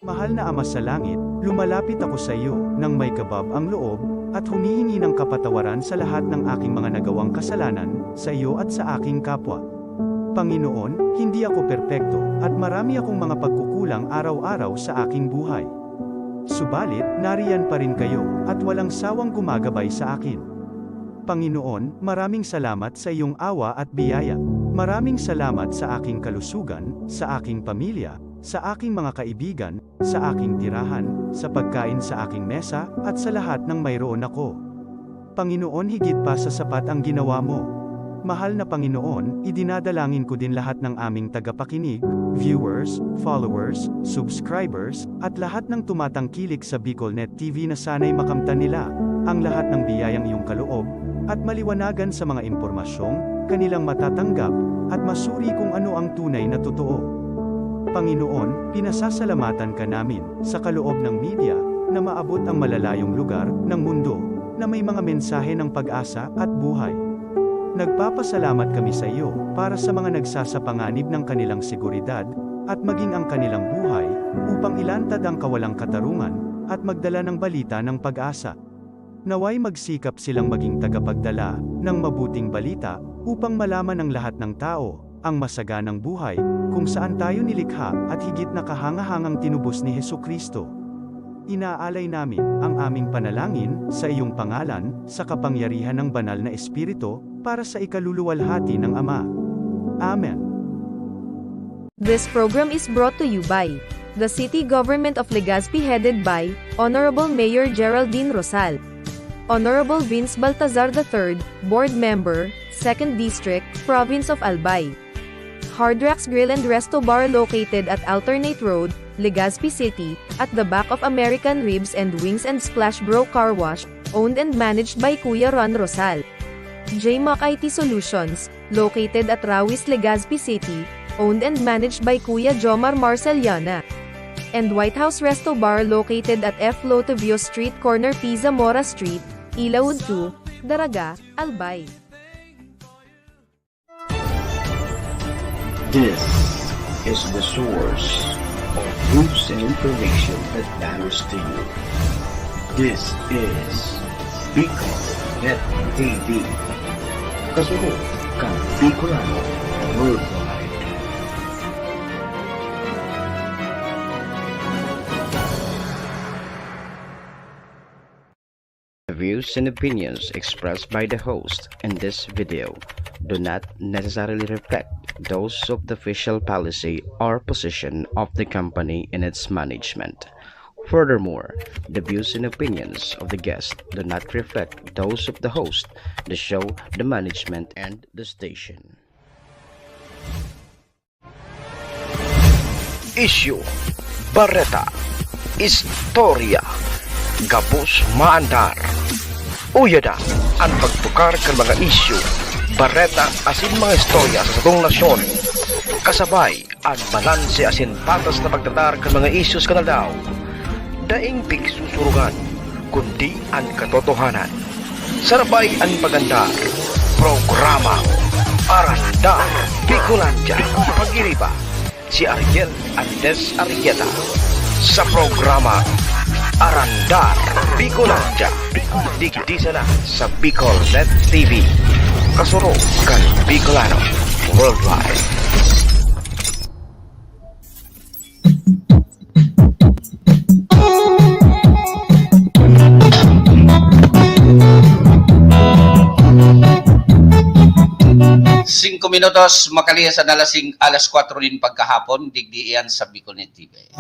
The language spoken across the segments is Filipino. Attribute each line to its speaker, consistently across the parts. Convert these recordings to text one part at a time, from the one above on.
Speaker 1: Mahal na Ama sa langit, lumalapit ako sa iyo, nang may kabab ang loob, at humihingi ng kapatawaran sa lahat ng aking mga nagawang kasalanan, sa iyo at sa aking kapwa. Panginoon, hindi ako perpekto, at marami akong mga pagkukulang araw-araw sa aking buhay. Subalit, nariyan pa rin kayo, at walang sawang gumagabay sa akin. Panginoon, maraming salamat sa iyong awa at biyaya. Maraming salamat sa aking kalusugan, sa aking pamilya, sa aking mga kaibigan, sa aking tirahan, sa pagkain sa aking mesa, at sa lahat ng mayroon ako. Panginoon, higit pa sa sapat ang ginawa mo. Mahal na Panginoon, idinadalangin ko din lahat ng aming tagapakinig, viewers, followers, subscribers, at lahat ng tumatangkilik sa BicolNet TV na sana'y makamtan nila ang lahat ng biyayang iyong kaloob, at maliwanagan sa mga impormasyong kanilang matatanggap, at masuri kung ano ang tunay na totoo. Panginoon, pinasasalamatan ka namin, sa kaloob ng media, na maabot ang malalayong lugar, ng mundo, na may mga mensahe ng pag-asa, at buhay. Nagpapasalamat kami sa iyo, para sa mga nagsasapanganib ng kanilang seguridad, at maging ang kanilang buhay, upang ilantad ang kawalang katarungan, at magdala ng balita ng pag-asa. Naway magsikap silang maging tagapagdala, ng mabuting balita, upang malaman ng lahat ng tao, ang masaganang buhay, kung saan tayo nilikha, at higit na kahangahangang tinubos ni Hesukristo. Inaalay namin, ang aming panalangin, sa iyong pangalan, sa kapangyarihan ng banal na Espiritu, para sa ikaluluwalhati ng Ama. Amen.
Speaker 2: This program is brought to you by the City Government of Legazpi headed by Honorable Mayor Geraldine Rosal, Honorable Vince Baltazar III, Board Member, 2nd District, Province of Albay. Hard Rocks Grill and Resto Bar located at Alternate Road, Legazpi City, at the back of American Ribs and Wings and Splash Bro Car Wash, owned and managed by Kuya Ron Rosal. JMac IT Solutions, located at Rawis, Legazpi City, owned and managed by Kuya Jomar Marceliana. And White House Resto Bar located at F. Lotavio Street Corner Pisa Mora Street, Ilaud 2, Daraga, Albay.
Speaker 3: This is the source of news and information that matters to you. This is BicolNet TV. Kasunod kang Bicolano Worldwide. The views and opinions expressed by the host in this video do not necessarily reflect those of the official policy or position of the company and its management. Furthermore, the views and opinions of the guest do not reflect those of the host, the show, the management, and the station. Issue, Barreta, Istorya, Gabos Maandar. Uyada ang pagtukar ng mga issue, Barreta asin mga istorya sa satong nasyon. Kasabay ang balanse asin patas na pagtatar ng mga issues kanalaw. Daing pigsusurugan, kundi ang katotohanan. Sarabay ang pagandar, programa, Arandar, Bicolandia, pag-iriba, si Ariel Andes Arrieta, sa programa, Arandar, Bicolandia, digdisa na sa BicolNet TV. Kasuro kan Bicolano Worldwide.
Speaker 4: Cinco minutos makalias na alas 4 din pagkahapon, digdiian sa BicolNet TV.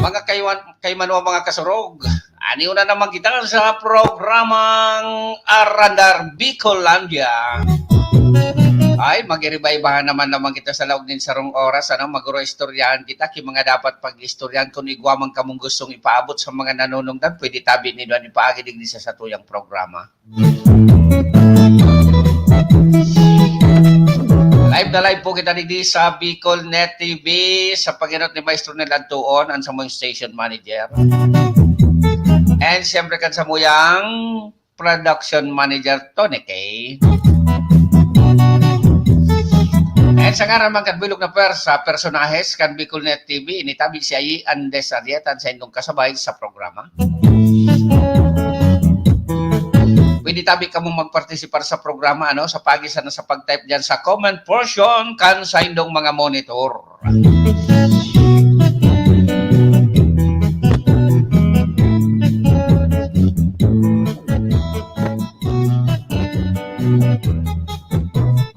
Speaker 4: Mga kaymanwa mga kasurog, aniw na naman kita sa programang Arandar Bicolandia. Ay, mag-iribay-bahan naman kita sa laog din sarong oras, mag-istoryahan kita, mga dapat pag-istoryahan kung igwamang kamong gustong ipaabot sa mga nanunungdan, pwede tabi nito ang ipaagidig din sa tuyang programa. Live na live po kita digdi sa BicolNet TV sa paginot ni Maestro Nilantuon ang sa mong station manager. And siyempre kan sa muyang production manager Tony K. Ayon sa ngaran man kadbilog na sa personahes kan Bicolnet TV, initabi si Ayi Andes Arrietan sa indong kasabay sa programa. Pwede tabi ka mong magpartisipar sa programa sa pagisan na sa pag-type dyan sa comment portion kan sa indong mga monitor.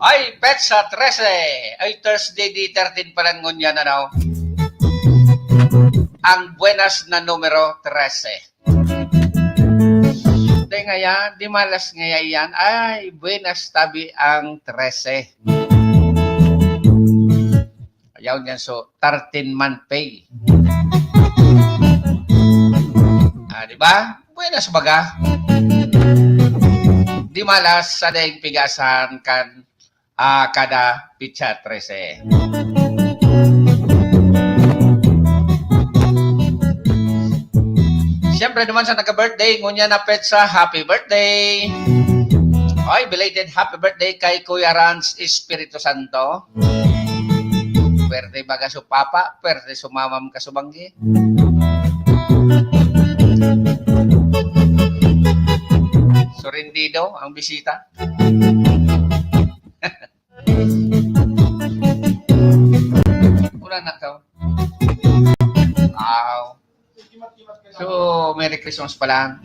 Speaker 4: Ay, Petsa 13. Ay, Thursday di 13 pa lang ngunya na daw. Ang buenas na numero 13. Di ngaya, di malas ngaya yan. Ay, buenas tabi ang 13. Ayaw niyan, so 13-month pay. Di ba? Buenas baga. Di malas sa daing pigasan kan kada pitsa 13. Siyempre naman sa nagka-birthday, ngunya na petsa, happy birthday! Oy, belated happy birthday kay Kuya Rans Espiritu Santo. Birthday baga su papa, birthday su mamam kasubanggi. Sorindido ang bisita. Wala na ka. So, Merry Christmas pa lang.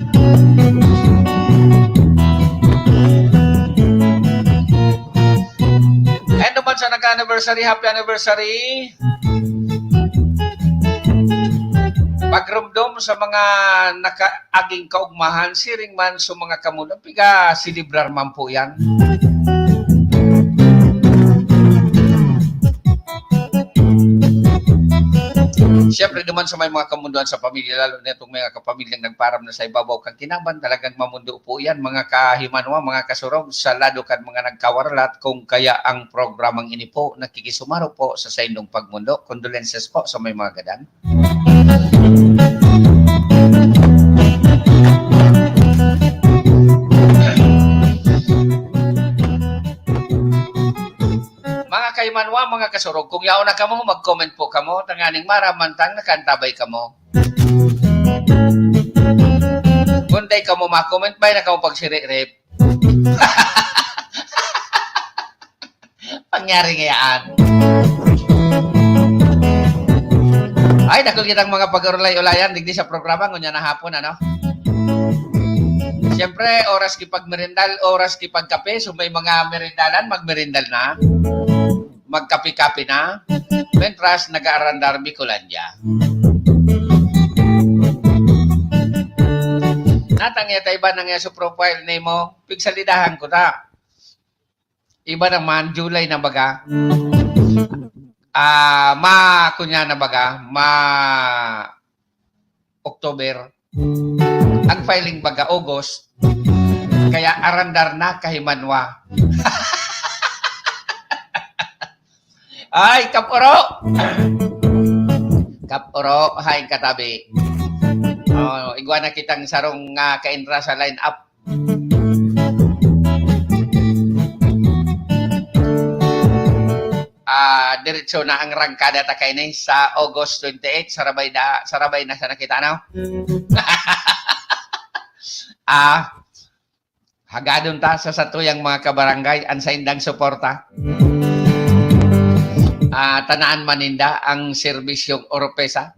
Speaker 4: And naman sa nag-anniversary, happy anniversary. Pagrumdom sa mga nakaaging kaugmahan, siring man sa mga kamunang, piga silibrar man po yan. Siyempre naman sa may mga kamunduan sa pamilya, lalo na itong mga kapamilyang nagparam na sa ibabaw kang kinaban, talagang mamundo po yan, mga kahimanwa, mga kasurog, sa lado kan mga nagkawarlat, kung kaya ang programang ini po, nakikisumaro po sa indong pagmundo. Condolences po sa may mga gadan. Mga kaimanwa, mga kasurog, kung yaon na kamo, mag-comment po kamo, tanganing maramantang nakantabay kamo. Kunday kamo ma-comment, bay na kamo pagsiri-rip. Pangyari ngayaan. Ay, nakul kitang mga pag-urulay-ulayan, digdi sa programa, ngunya na hapon, Siyempre, oras kipag-merindal, oras kipag-kape, so may mga merindalan, mag-merindal na. Magkapi-kapi na, mentras nag-aarandar Bicolandia. Natangya iba nang sa profile name mo, pigsalidahan ko ta. Iba naman, July na baga. Kunya na baga, October. Ang filing baga, August. Kaya arandar na kahimanwa. Ay, Kapuro! Kapuro, hay katabi. Igwa na kitang sarong kainra sa line-up. Diretso na ang rangkada ta kay ni sa August 28, sarabay na sa nakita na. Hagadon ta sa satuyang mga kabarangay, ansaindang suporta. Tanaan maninda ang serbisyong Oropesa.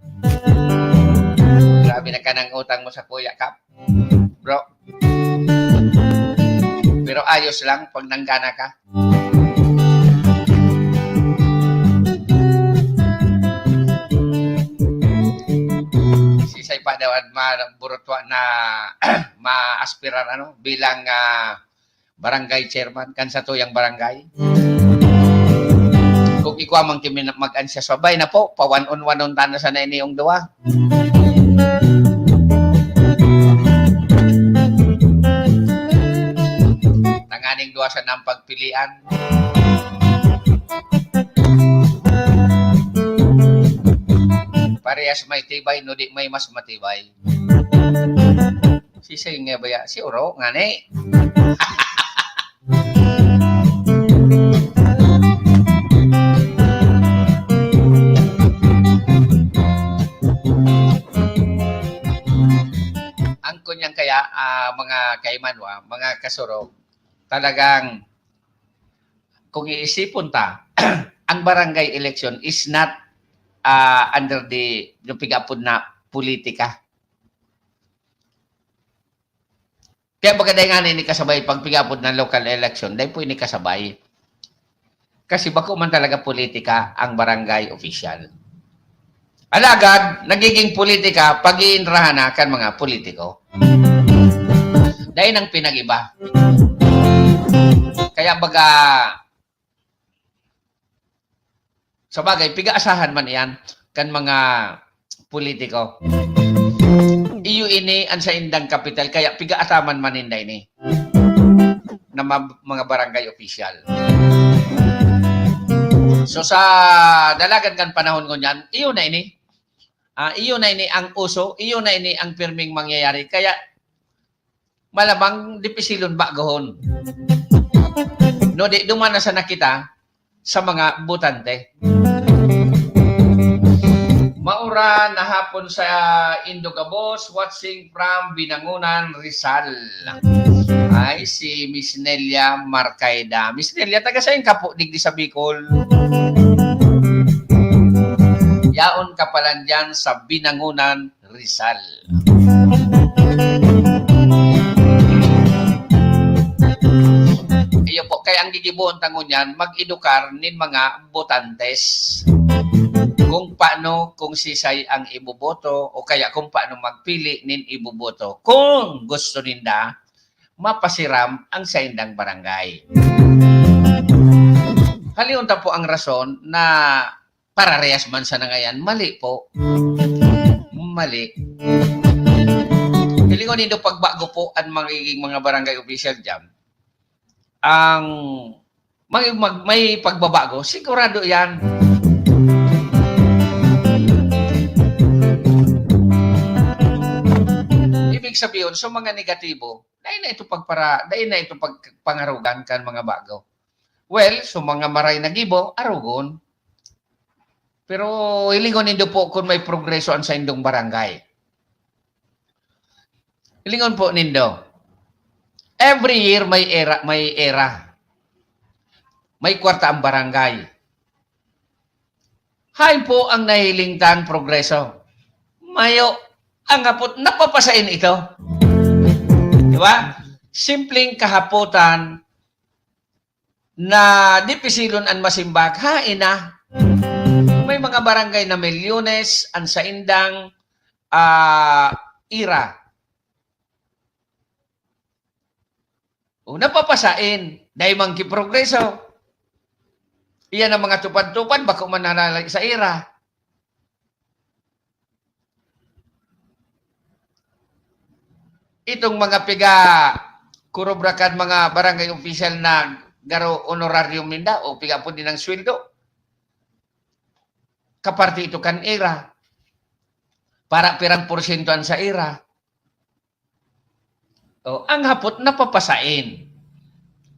Speaker 4: Grabe na ka ng utang mo sa Kuya Kap, bro. Pero ayos lang pag nanggana ka. Sisay pa daw at burutwa na ma-aspirar bilang barangay chairman kan sa tuyang barangay. Kung ikaw mang kimi mag-ansya sabay na po, pawan-on-wanon tana sa na iniyong duwa. Tanganing duwa sa nang pagpilian. Parehas may tibay, no di may mas matibay. Sisay nga ba si Oro, nga ne. mga kaimanwa, mga kasurog, talagang kung iisipon ta, ang barangay election is not under the pigapod na politika. Kaya bagay nga ni kasabay pag pigapod ng local election, dahil po ini kasabay. Kasi bako man talaga politika ang barangay official. Alagad, nagiging politika pag iinrahan na kan mga politiko. Dahil ang pinag-iba. Kaya baga, sa bagay, piga-asahan man yan kan mga politiko. Iyo ini ang sa indang kapital, kaya piga-ataman man hinday ni na mga barangay official. So sa dalagan kan panahon ko niyan, iyo na ini. Iyo na ini ang uso, iyo na ini ang pirming mangyayari. Kaya malamang dipisilon bagohon. No, di dumana sa nakita sa mga butante. Maura na hapon sa Indogabos, watching from Binangunan, Rizal. Ay, si Miss Nelia Marcaida. Miss Nelia, taga saan ka po, digdi sa Bicol? Yaon ka pala dyan sa Binangunan, Rizal. Iyo po, kaya ang gigibuon tangon yan, mag-edukar nin mga botantes. Kung paano, kung sisay ang iboboto, o kaya kung paano magpili nin iboboto. Kung gusto ninda, mapasiram ang saindang barangay. Haliunta po ang rason na pararehas man sa nangayan. Mali po. Mali. Hilingon nindo pagbago po ang magiging mga barangay official dyan. Ang may pagbabago, sigurado yan. Ibig sabihin, so mga negatibo, dahil na ito pagpangarugan kan mga bago. Well, so mga maray na gibo, arugon. Pero hilingon nindo po kung may progreso ang sa indong barangay. Hilingon po nindo. Every year may era. May kwarta ang barangay. Hain po ang nahilingtan progreso. Mayo, ang hapot, napapasain ito. Di ba? Simpleng kahapotan na dipisilon ang masimbag, hain na. May mga barangay na milyones ang sa indang ira. O napapasain, dahil mangki progreso. Iyan ang mga tupad-tupad, bako mananalay sa ira. Itong mga piga kurobrakan mga barangay official na garo honorarium ninda o piga po din ng sweldo. Kaparti ito kan ira. Para pirang porsyentuan sa ira. O, ang hapot napapasain.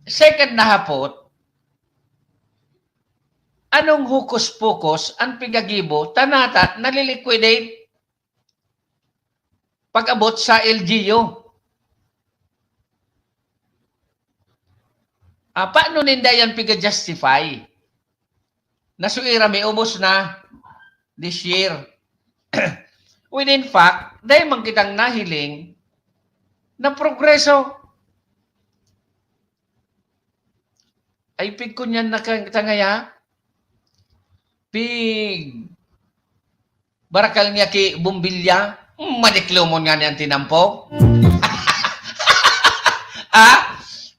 Speaker 4: Second na hapot, anong hukus-pukus ang pigagibo tanata naliliquidate pag-abot sa LGU. Paano ninda yan piga-justify? Nasuira may ubos na this year. When in fact, dahil man kitang nahiling na progreso. Ay pig ko niyan nakatangaya. Pig barakal niya ki bumbilya. Madiklomon nga niyan tinampo.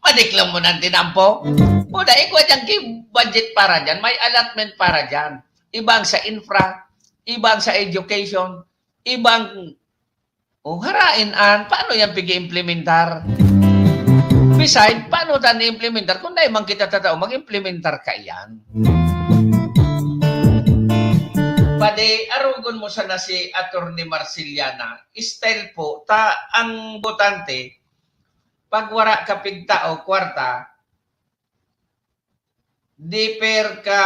Speaker 4: Madiklomon ang tinampo. O dahil ko dyan ki budget para dyan. May allotment para dyan. Ibang sa infra, ibang sa education, ibang harain-an. Paano yan pigi-implementar? Besides, paano tayo na-implementar? Kung dahil man kita tatao, mag-implementar ka yan. Pade, arugon mo sana si Atty. Marciliana. Style po, ang botante, pag wara ka pigtao, kwarta, diper ka,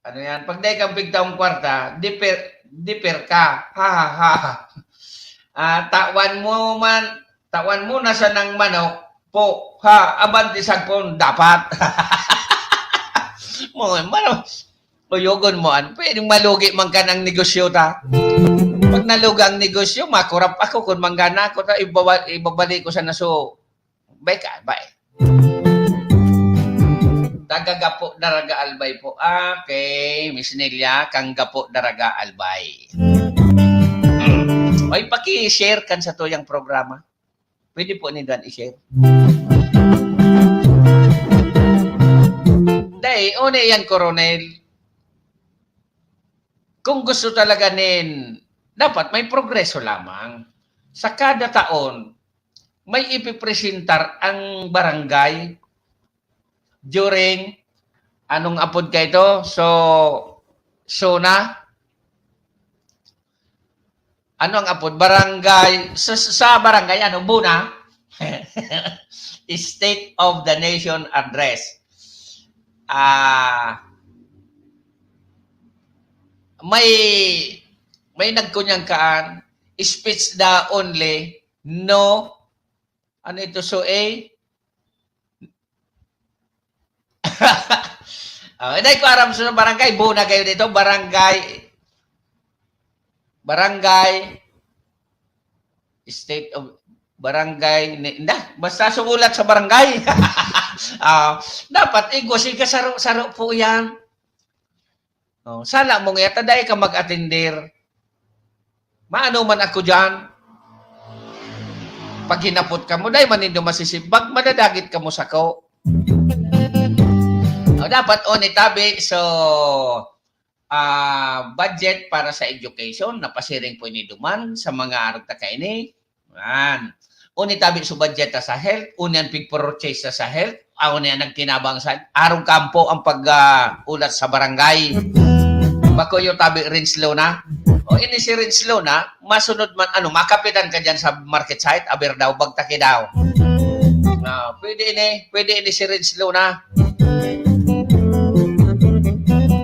Speaker 4: ano yan, pag dahil kang pigtaong kwarta, diper ka, ha ha ha. tawan mo na sa ng manok po, ha, abanti sagpon, dapat. Mo, uyugon mo, pwedeng malugi man ka ng negosyo ta. Pag nalugang negosyo, makurap ako kung manggana ko ta, ibabalik ko sa naso. Bay ka, bay. Tagagapo daraga albay po. Okay, Miss Nelia, kang gapo daraga albay. Ay, paki-share kan sa tuyang programa. Pwede po ni Dan i-share. Dahil, una yan, Coronel. Kung gusto talaga dapat may progreso lamang. Sa kada taon, may ipipresentar ang barangay during, anong apod ka ito? Ano ang apod? Barangay, sa barangay, Buna? State of the Nation Address. May nagkunyang kaan, speech the only, no, ano ito, hindi ko aram sa barangay, Buna kayo dito, state of, basta sugulat sa barangay. Dapat, igwasi ka saro po yan. Sala mong yata, dahil ka mag-atender. Maano man ako dyan. Pag hinapot ka mo, dahil manindo masisibag, madadagit ka mo sa ko. Dapat tabi, budget para sa education, napasiring po ni Duman sa mga aragta kaini. Tabi sa budget sa health, unian pig-purchase sa health, unian nagtinabang sa arong kampo ang pag-ulat sa barangay. Bako yung tabi Rinslow na. Ini si Rinslow na, masunod man, makapitan ka dyan sa market site, aber daw, bagtaki daw. Pwede ini si Rinslow na.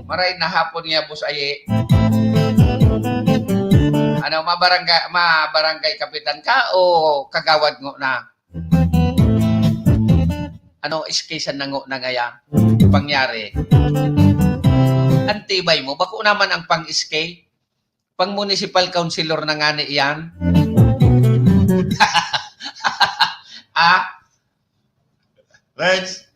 Speaker 4: Maray na hapon niya, bus aye. Mabarangay kapitan ka o kagawad ngo na? Iskisan na ngo na ngaya? Pangyari. Antibay mo. Bako naman ang pang-iskay. Pang-municipal councilor na nga ni iyan. Reds.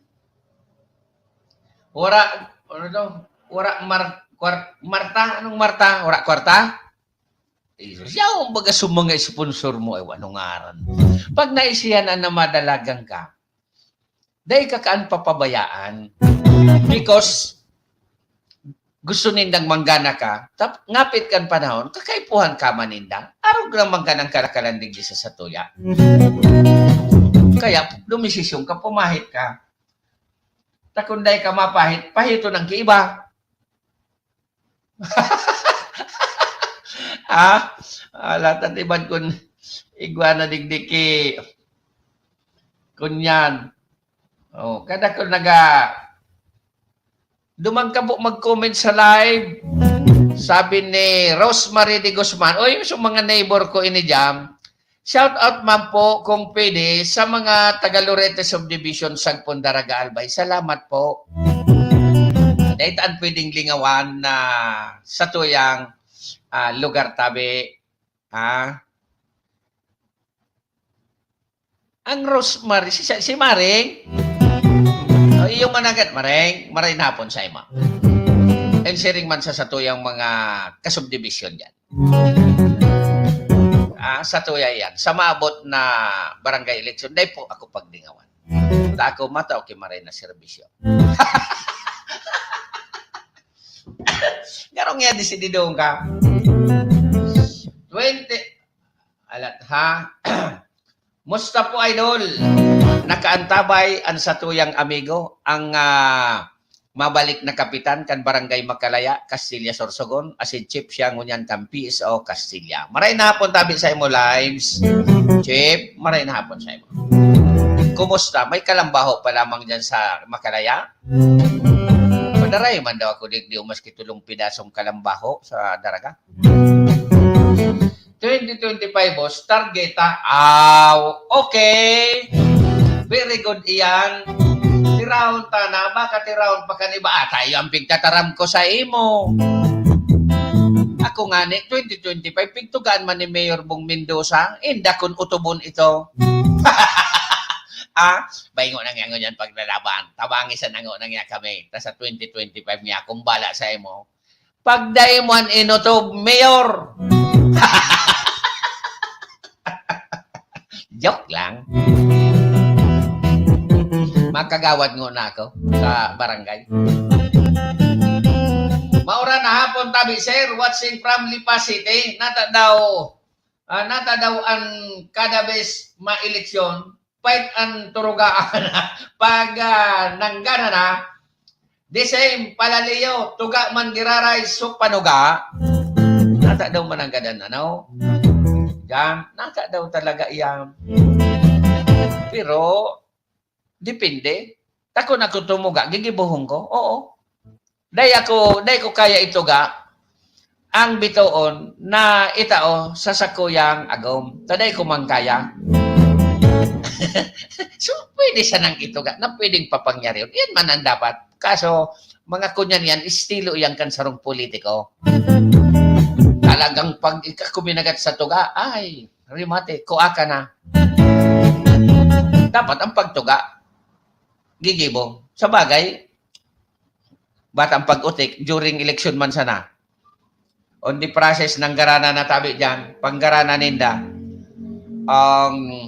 Speaker 4: Marta? Anong Marta? Wara kwarta? Siya ang baga sumanga sponsor mo ay anong ngaran. Pag naisiyan na madalagang ka, dahil kakaan papabayaan. Because gusto nindang manggana ka, ngapit kan panahon, kakaipuhan ka manindang, araw lang mangganang kalakalandig di sa satuya. Kaya, lumisisyon ka, pumahit ka. Takunday ka mapahit, pahito ng kiiba. Alatan iban kun iguana digdiki kunyan. Kada ko dumagkabo mag-comment sa live. Sabi ni Rosemary de Guzman, so mga neighbor ko ini jam. Shout out man po kung pwede sa mga Taga-Lorete Subdivision Sagpon Daraga Albay. Salamat po. Dahil taan pwedeng lingawan na sa tuyang lugar tabi. Ang Rosemary, si Maring, yung managat, Maring hapon sa ima. And sharing man sa tuyang mga kasubdivision yan. Sa tuya yan. Sa maabot na barangay election, dahil po ako pagdingawan. Ako mata, okay, Maring na serbisyo. Garong yan, disididong ka. 20. Alat, ha? Musta po, idol? Nakaantabay ang satuyang amigo, ang mabalik na kapitan kan Barangay Makalaya, Castilla, Sorsogon, asin Chief siya ngunyan kan PSO Castilla. Maray na hapon tabi sa imo lives. Chief, maray na hapon sa imo. Kumusta? May kalambaho pa lamang dyan sa Makalaya? Padaray man daw ako digdi maski tulong pidasong kalambaho sa daraga. 2025 2025, boss, targeta. Okay. Very good iyan. Tiraon ta na, baka tiraon pa kaniba. Tayo ang pigtataram ko sa imo. Ako nga ni, 2025, pigtugaan man ni Mayor Bong Mendoza, inda kun utubon ito. Baingo na nga yan paglalaban. Tabangisan na nga niya kami. Ta sa 2025 niya, kumbala sa imo. Pag daimon inutob, Mayor. Joke lang. Makagawad ngo na ako sa barangay. Maura na hapon tabi, sir. Watching from Lipa City. Nata daw ang kada bes ma-eleksyon. Fight ang turugaan pag nanggana na. The same, palaliyo. Tuga man giraray so panuga. Nata daw mananggadan na, no? Yan. Nata daw talaga iyan. Pero, depende. Tako na ko tumuga. Gigibuhong ko? Oo. Day ko kaya ituga ang bitoon na itao sa sakuyang agom. Taday ko man kaya. So, pwede siya nang ituga na pwedeng papangyari yun. Yan man ang dapat. Kaso, mga kunyan yan, estilo yang kansarong politiko. Talagang pag ikakuminagat sa tuga, ay, rimate, kuha ka na. Dapat ang pagtuga, gigibo. Sa bagay, batang pag-utik, during election man sana. On the process ng garana na tabi dyan, panggarana ninda,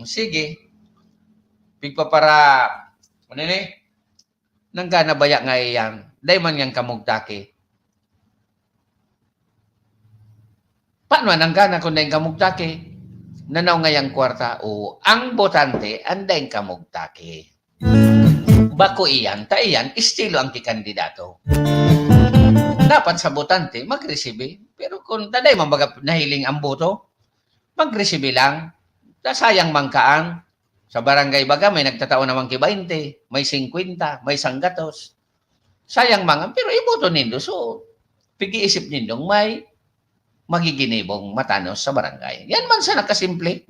Speaker 4: sige, pigpa para, ano ni? Nanggana baya nga iyang, day man yang kamugtaki. Paano nanggana kung day kamugtaki? Nanaw nga yang kwarta, o ang botante, anday kamugtaki. Bako iyan, ta iyan, estilo ang kikandidato. Dapat sa botante, mag-resibe. Pero kung taday mambaga nahiling ang boto, mag-resibe lang. Sayang mangkaan. Sa barangay baga, may nagtatao naman ki 20, may 50, may 100. Sayang mga, pero iboto nindo. So, pag-iisip nindong may magiginibong matanos sa barangay. Yan man sa nakasimple.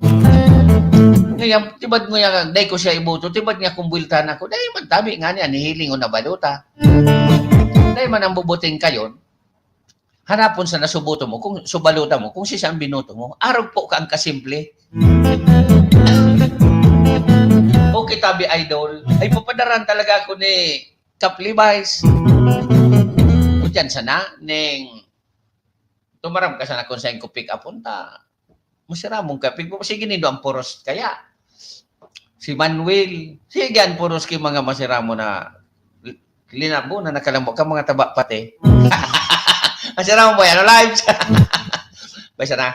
Speaker 4: Ngayon, tibad mo yan, day ko siya iboto, tibad niya kumbultan ako, day man tabi nga niya, nihiling o na baluta. Day man ang bubuting kayon, hanapon sa nasuboto mo, kung subaluta mo, kung siya ang binuto mo, araw po ka ang kasimple. Okay, tabi idol. Ay, papadaran talaga ako ni Cap Levi's. O dyan sana, ning tumaram ka sana kung saan ko pick up punta. Masira mong ka. Sige nindo ang puros kaya. Si Manuel. Sige ang puros ki mga masira mo na linabo na nakalambok ka mga taba pati. Masira mo ba yan? Live? Basta na.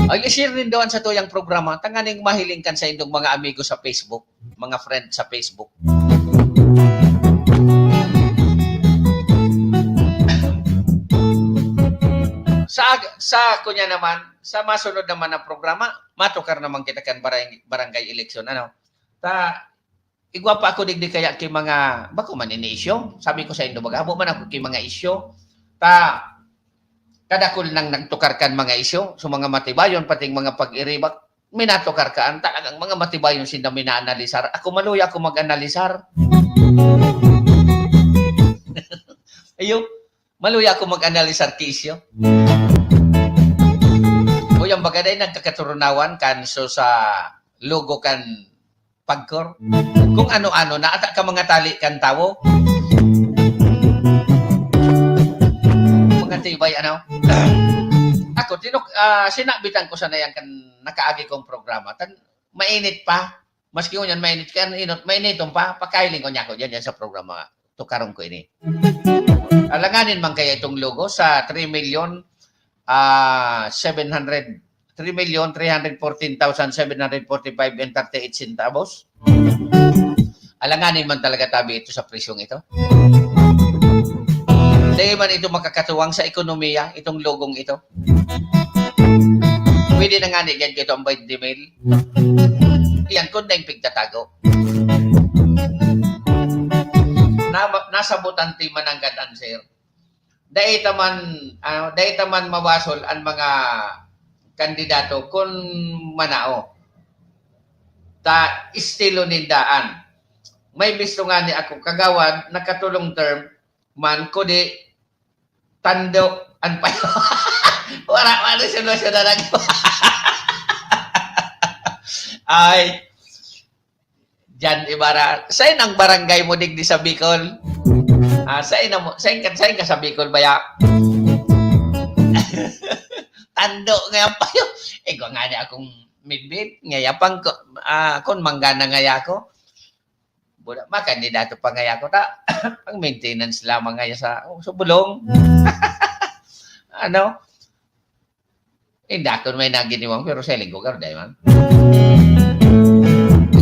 Speaker 4: Ay, i-share rin doon sa tuyang programa. Tanganing mahiling kan sa indong mga amigo sa Facebook, mga friend sa Facebook. Sa kunya naman, sa masunod naman na programa, matukar naman kita kan barangay election. Ano? Igwa pa ako digdi kaya kay mga, bako man ini-isyo. Sabi ko sa indo, mag-abo man ako kay mga isyo. Kadakol nang nagtukarkan mga isyo, so mga matibayon, pating mga pag-iribak, minatukarkaan, talagang mga matibayon sila mina-analisar. Ako maluya ako mag-analisar. Ayun, maluya ako mag-analisar kisyo. O yung bagaday, nagkakaturunawan kan so sa logo kan pagkor. Kung ano-ano, naata ka mga tali kan tawo. Tibay ano. Ako sinabitan ko sana yan kan nakaagi kong programa. Mainit pa. Maski ko yan mainit kan inot mainiton pa pakailing ko niya ko diyan sa programa tukarong ko ini. Alanganin man kaya itong logo sa 3,314,745.38 Alanganin man talaga tabi ito sa presyong ito. Hindi man ito makakatuwang sa ekonomiya, itong logong ito. Pwede na nga niyan ito ang 20 mil. Yan, kung na yung pigtatago. Nasa butante man ang gadan, sir. dahil taman mabasol ang mga kandidato kung manao. Ta estilo nindaan. May bisto nga ni ako kagawad nakatulong term man ko di tando an pa. Wala solusyon na lang. Ay Jan Ibarra, saan ang barangay mo digdi sa Bicol? Saan ka sa Bicol baya? Tando nga pa yun. Ego nga niya akong midbit. Ngaya pang, kung manggana ngaya ko. Buda, makandidato pa ngaya ko. Ang maintenance lamang ngaya sa bulong. Ano? Hindi ako may naginiwang pero sa linggo ka rin, man.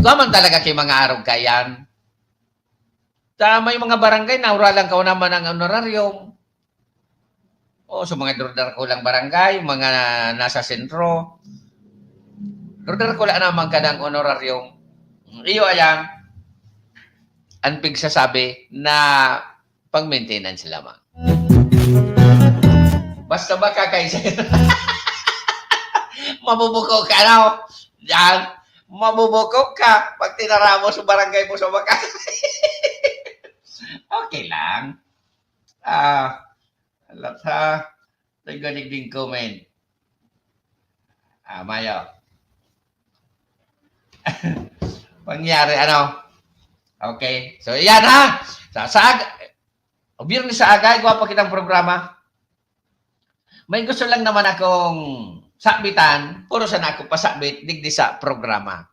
Speaker 4: Ikaw man talaga kay mga araw kayan. May mga barangay, nauralan ka naman ang honorarium. O, so mga durdar ko lang barangay, mga nasa sentro. Durdar ko lang naman ka ng honorarium. Iyo ayang, ang pigsasabi na pang-maintenance lamang. Basta ba kakaisa? Mabubuko ka na. Yan. Mabubukok ka pag tinaramo sa barangay mo sa Makati. Okay lang. Alam sa nagganig din comment. Mayo. Pangyari, ano? Okay. So, yan ha. Biyernes sa aga, gawa pa kitang programa. May gusto lang naman akong sakbitan, puro sana ako pasakbit digdi sa programa.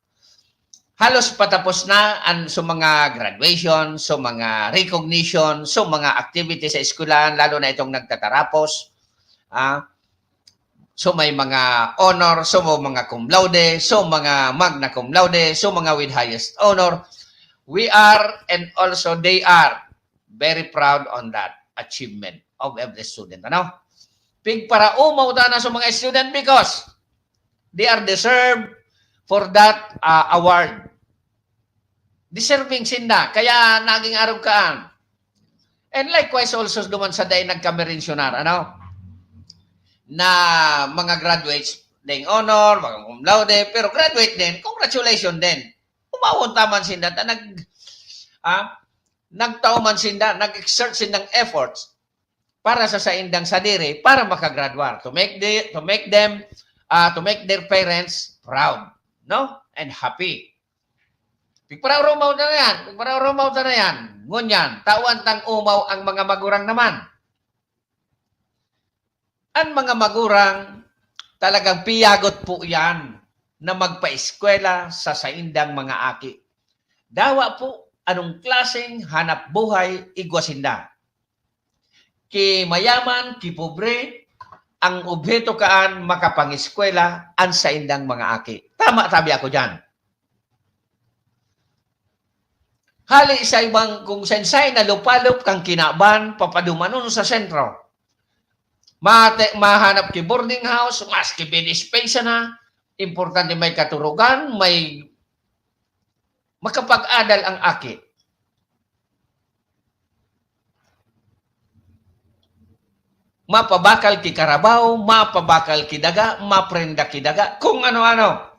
Speaker 4: Halos patapos na sa mga graduation, sa mga recognition, sa mga activities sa eskwelahan, lalo na itong nagtatarapos. So may mga honor, so mga cum laude, so mga magna cum laude, so mga with highest honor. We are and also they are very proud on that achievement of every student. Ano? Pig para umaw na sa mga student because they are deserved for that award. Deserving sinda. Kaya naging araw kaan. And likewise also duman sa day nagkamerensyonar. Ano? Na mga graduates ding honor, mga cum laude, pero graduate din, congratulations din. Umawon taman sinda. Nagtauman sinda, nag-exert sindang efforts para sa saindang sadiri para makagraduar to make their parents proud, no, and happy. Pigpara umaw na yan ngunyan tawan tang umaw ang mga magurang naman. Ang mga magurang talagang piyagot po yan na magpa-eskwela sa saindang mga aki. Dawa po anong klaseng hanap buhay igwasinda. Ki mayaman, ki pobre, ang objeto kaan makapangiskwela ang sa indang mga aki. Tama tabi ako dyan. Hali sa ibang kung sensay na lupalop kang kinaban, papadumanon sa sentro. Mahanap ki boarding house, maski bed-space na, importante may katurugan, may makapag-adal ang aki. Mapabakal ki karabaw, mapabakal ki daga, maprenda ki daga, kung ano-ano.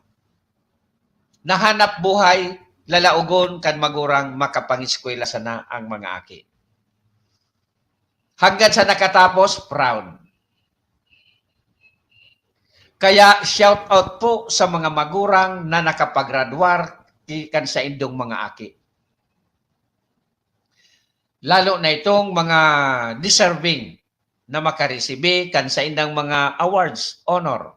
Speaker 4: Nahanap buhay, lalaugon kan magurang makapangiskwela sana ang mga aki. Hanggang sa nakatapos, proud. Kaya shout out po sa mga magurang na nakapaggraduar kan sa indong mga aki. Lalo na itong mga deserving na makaresibe kan sa indang mga awards, honor.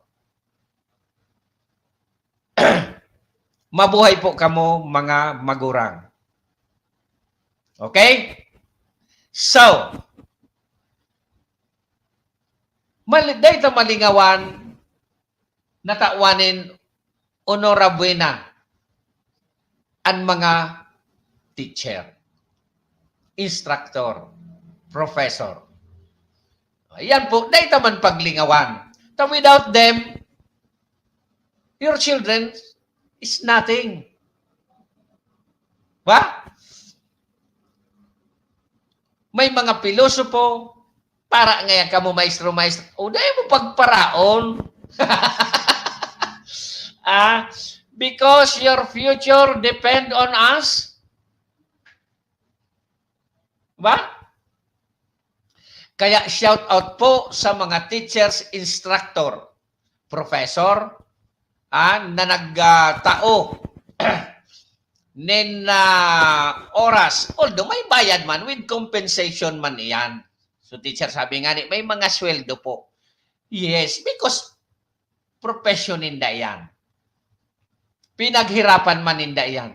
Speaker 4: Mabuhay po kamo mga magurang. Okay? So, dahil malingawan, natawanin honorabuena ang mga teacher, instructor, professor. Ayan po, dahil man paglingawan. So without them, your children is nothing. Ba? May mga pilosopo, Para ngayon ka mo, maestro. O, dahil mo pagparaon. Because your future depend on us. Ba? Kaya shout out po sa mga teachers, instructor, professor, na nagtao nin oras. Although may bayad man, with compensation man iyan. So teacher, sabi nga may mga sweldo po. Yes, because profession ninda yan. Pinaghirapan man ninda yan.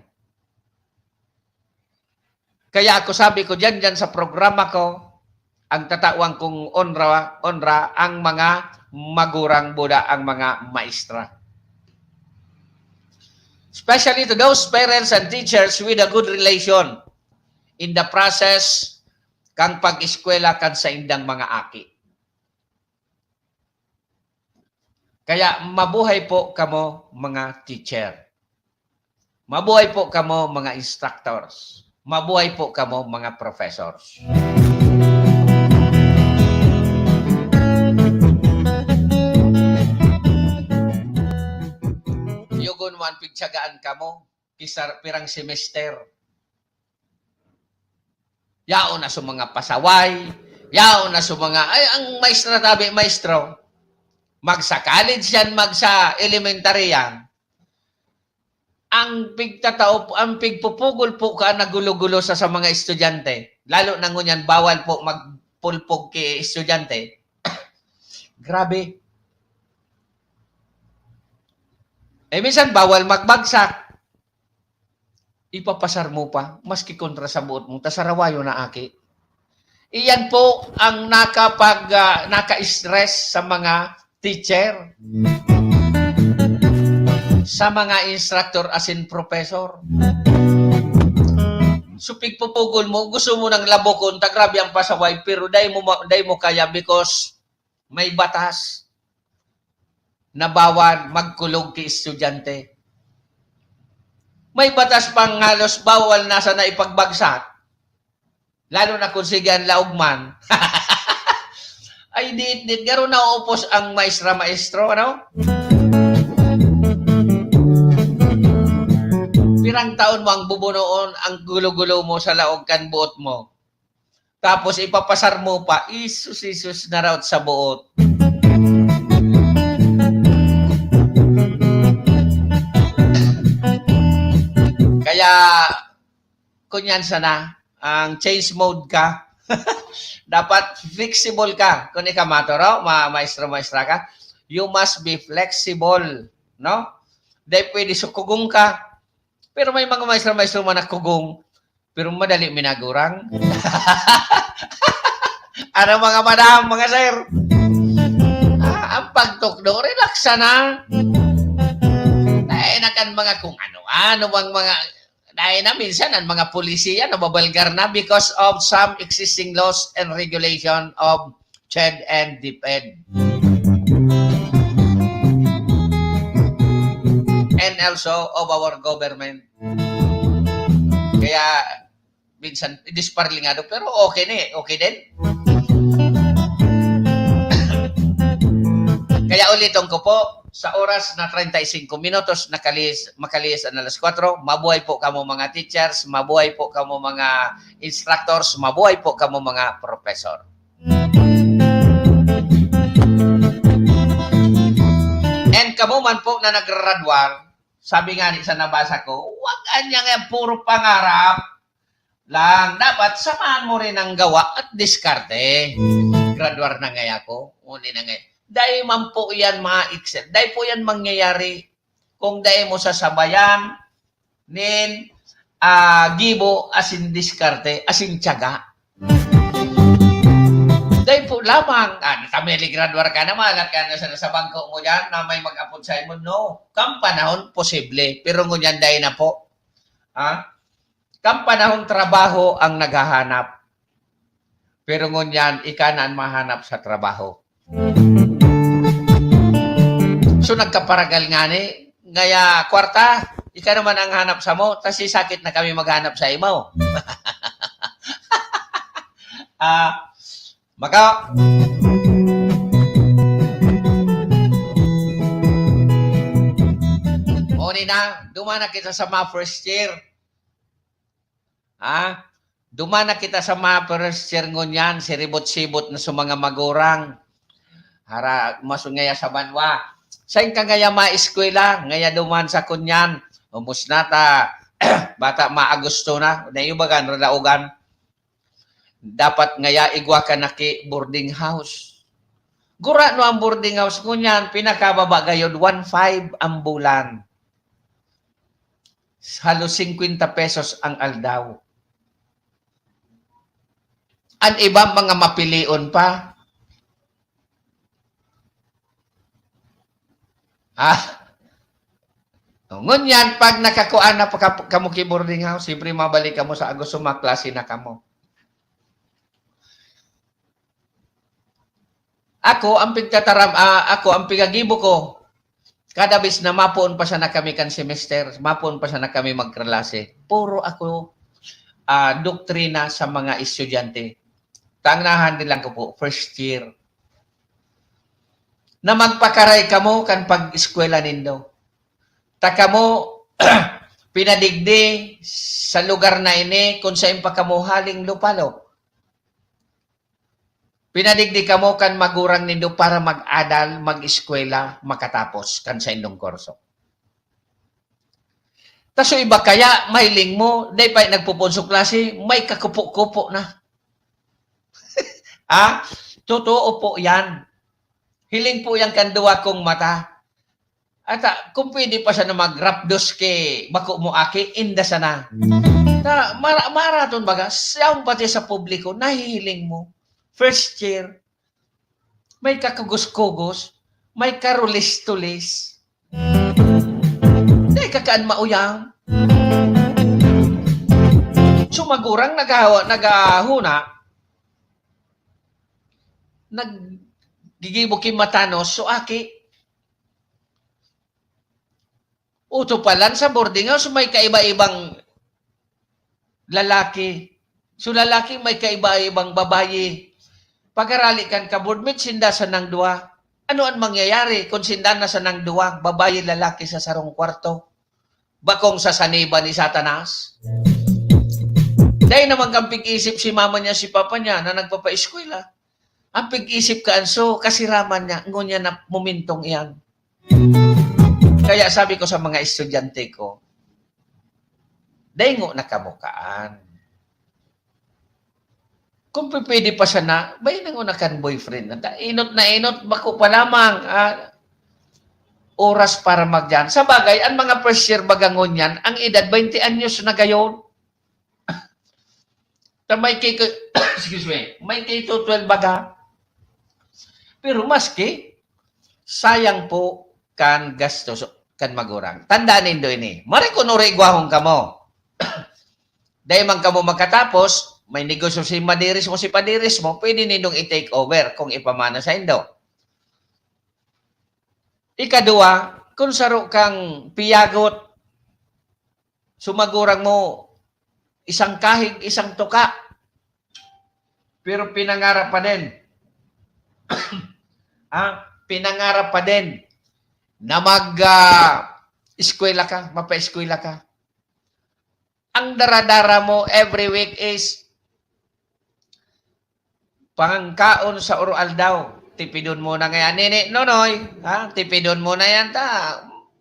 Speaker 4: Kaya ako sabi ko dyan sa programa ko, ang tatawang kong onra ang mga magurang Buddha, ang mga maestra. Especially to those parents and teachers with a good relation in the process kang pag-eskwela kan sa indang mga aki. Kaya mabuhay po kamo mga teacher. Mabuhay po kamo mga instructors. Mabuhay po kamo mga professors. Yugon man pigtsagaan kamo kisar pirang semester. Yao na sa mga pasaway, yao na sa mga ang maestra tabi maestro. Magsa college yan, magsa elementary yan. Ang pigtatao, ang pigpupugol po ka nagulo-gulo sa mga estudyante. Lalo na ngunyan, bawal po magpulpog kay estudyante. Grabe. Minsan bawal magbagsak. Ipapasar mo pa, maski kontra sa buot mo, tasarawayo na aki. Iyan po ang naka-stress sa mga teacher, sa mga instructor as in professor. So pigpupugol mo, gusto mo ng labokon, tagrabe ang pasaway, pero day mo kaya because may batas na bawal magkulog kay estudyante. May batas pang halos bawal na sana ipagbagsak. Lalo na kung sigan laugman. Ay, diit-diit. Garo na upos ang maestro, ano? Pirang taon mo ang bubunoon, ang gulo-gulo mo sa laog kan buot mo. Tapos ipapasar mo pa, isus na raw sa buot. Kaya, kunyan sana, ang change mode ka. Dapat flexible ka. Kung ikamatoro, maestro-maestra ka, you must be flexible. No? Dahil pwede sukugong ka. Pero may mga maestro-maestro man nakugong, pero madali minagurang. Ano mga madam, mga sir? Ang pagtukdo, relax na. Dahil na kan mga kung ano-ano, mga dahil na minsan ang mga polisiya nababalgar na because of some existing laws and regulation of CHED and DepEd. And also of our government. Kaya minsan disparlingado pero okay na okay din. Kaya ulitin ko po, sa oras na 35 minutos makalis ang alas 4, mabuhay po kamo mga teachers, mabuhay po kamo mga instructors, mabuhay po kamo mga professor. And kamo man po na naggraduar, sabi nga ni sa nabasa ko, huwag anya nga puro pangarap lang. Dapat samahan mo rin ang gawa at diskarte. Graduar na nga ako, uni na nga. Dahil man po yan ma-excel. Dahil po yan mangyayari kung dahil mo sasabayan nin gibo asin diskarte, asin tiyaga. Dahil po lamang, tamili graduar ka naman at ka na sa bangko mo dyan na may mag-apod sa mo. No, kam panahon posible. Pero ngunyan dahil na po. Kam panahon trabaho ang naghahanap. Pero ngunyan ikanan mahanap sa trabaho. So nagkaparagal nga ni, ngaya kwarta, ika naman ang hanap sa mo, tas sakit na kami maghanap sa imaw. Maka, Oni na, dumana kita sa mga first year. Ha? Dumana kita sa mga first year ngunyan, siribot-sibot na sa mga magurang. Hara, masungaya sa banwa. Saan ka ngaya ma-eskwela? Ngaya duman sa kunyan. Umus na ta, bata maagusto na. Naiubagan, radaugan. Dapat ngaya igwa ka na ki boarding house. Gura no ang boarding house kunyan, pinakababa gayod, 1.5 ang bulan. Halos 50 pesos ang aldaw. Ang ibang mga mapilion pa. Ngunyan, pag nakakuan na kamo ki boarding house, siyempre mabalik kamo sa Agosto, maklase na kamo. Ako, ang pigtataram, ako, ang pigagibo ko, kada bis na mapuon pa siya na kami kan semester, mapuon pa siya na kami magklase. Puro ako doktrina sa mga estudyante. Tangnahan din lang ko po, first year. Na magpakaray kamo kan pag-eskwela nindo. Taka mo, pinadigdi sa lugar na ini kung saan pa kamo haling lupalo. Pinadigdi kamo kan magurang nindo para mag-adal, mag-eskwela, makatapos kan sa indong kurso. Taso iba kaya, mailing mo, day pa nagpupunsok klase, may kakupo-kupo na. Totoo po yan. Hiling po yan kanduwa kong mata. At kung pwede pa siya na mag-rapdos ke bako mo aki, inda sana. Maraton baga, siyang pati sa publiko, nahihiling mo. First year, may kakugos-kugos, may karulis-tulis. May kakaan mauyang. Sumagurang nagahuna, naggigibukin matanos, so aki, uto palan sa boarding house, may kaiba-ibang lalaki. So lalaki may kaiba-ibang babayi. Pag-arali kan ka boardmate, sinda sa nang duwa. Ano ang mangyayari kung sinda na sa nang duwa, babayi lalaki sa sarong kwarto? Bakong sa saniba ni Satanas? Dahil naman kang pig-isip si mama niya, si papa niya na nagpapa-eskwela. Ang pig-isip ka anso, kasiraman niya, ngunya na mumintong iyan. Kaya sabi ko sa mga estudyante ko, daingo na kamukaan. Kung pwede pa siya na, bay nang unakan boyfriend. Inot na inot, bako pa lamang oras para magdyan. Sa bagay, ang mga first year bagangon yan, ang edad 20 anyos na gayon. May kay, excuse me, may kay 12 baga. Pero maski, sayang po kan gastos kan magurang. Tandaan nindo ini. Mari kunuri igwahong kamo. Dahil man kamo magkatapos, may negosyo si madiris mo, si padiris mo, pwede nindong i-take over kung ipamana sa indo. Ikadua, kung saro kang piyagot, sumagurang mo, isang kahig, isang tuka, pero pinangarap pa din. Pinangarap pa din na mag-eskwela ka, mapa-eskwela ka. Ang daradara mo every week is pangkaon sa oral daw. Tipidon mo na ngayon. Nini, nonoy, tipidon mo na yan.